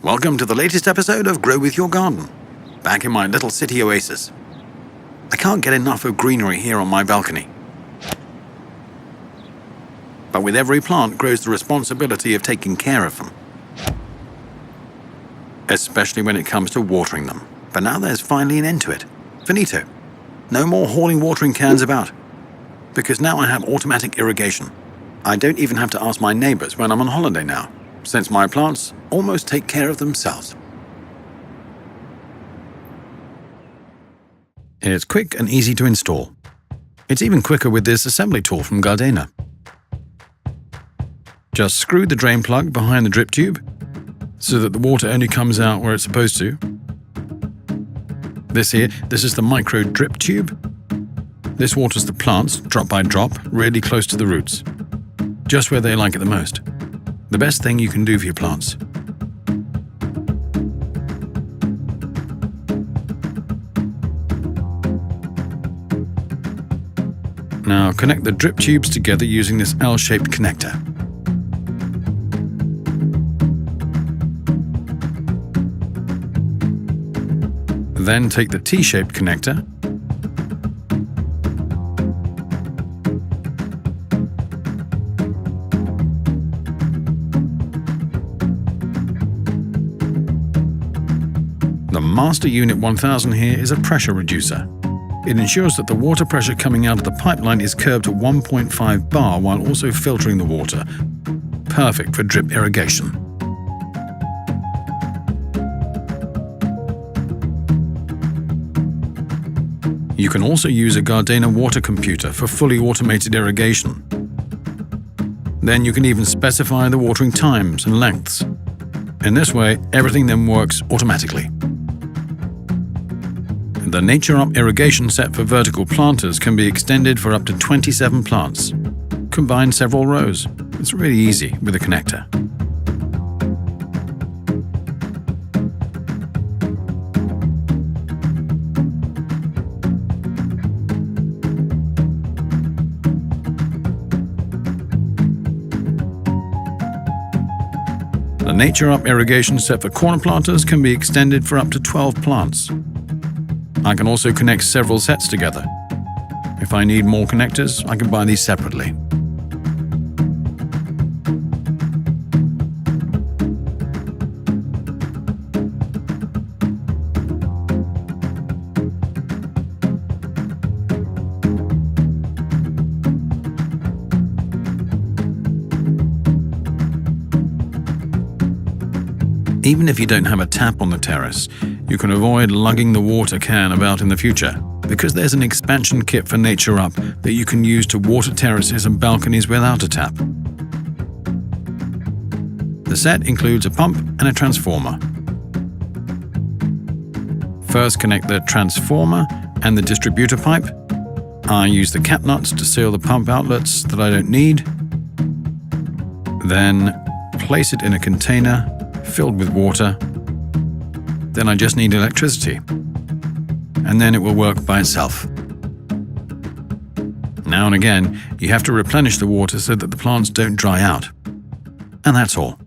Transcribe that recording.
Welcome to the latest episode of Grow With Your Garden, back in my little city oasis. I can't get enough of greenery here on my balcony. But with every plant grows the responsibility of taking care of them. Especially when it comes to watering them. But now there's finally an end to it. Finito. No more hauling watering cans about. Because now I have automatic irrigation. I don't even have to ask my neighbors when I'm on holiday now, since my plants almost take care of themselves. It's quick and easy to install. It's even quicker with this assembly tool from Gardena. Just screw the drain plug behind the drip tube so that the water only comes out where it's supposed to. This is the micro drip tube. This waters the plants drop by drop, really close to the roots, just where they like it the most. The best thing you can do for your plants. Now connect the drip tubes together using this L-shaped connector. Then take the T-shaped connector The Master Unit 1000 here is a pressure reducer. It ensures that the water pressure coming out of the pipeline is curbed to 1.5 bar while also filtering the water. Perfect for drip irrigation. You can also use a Gardena water computer for fully automated irrigation. Then you can even specify the watering times and lengths. In this way, everything then works automatically. The NatureUp irrigation set for vertical planters can be extended for up to 27 plants. Combine several rows. It's really easy with a connector. The NatureUp irrigation set for corner planters can be extended for up to 12 plants. I can also connect several sets together. If I need more connectors, I can buy these separately. Even if you don't have a tap on the terrace, you can avoid lugging the water can about in the future, because there's an expansion kit for NatureUp that you can use to water terraces and balconies without a tap. The set includes a pump and a transformer. First, connect the transformer and the distributor pipe. I use the cap nuts to seal the pump outlets that I don't need. Then, place it in a container filled with water. Then I just need electricity. And then it will work by itself. Now and again, you have to replenish the water so that the plants don't dry out. And that's all.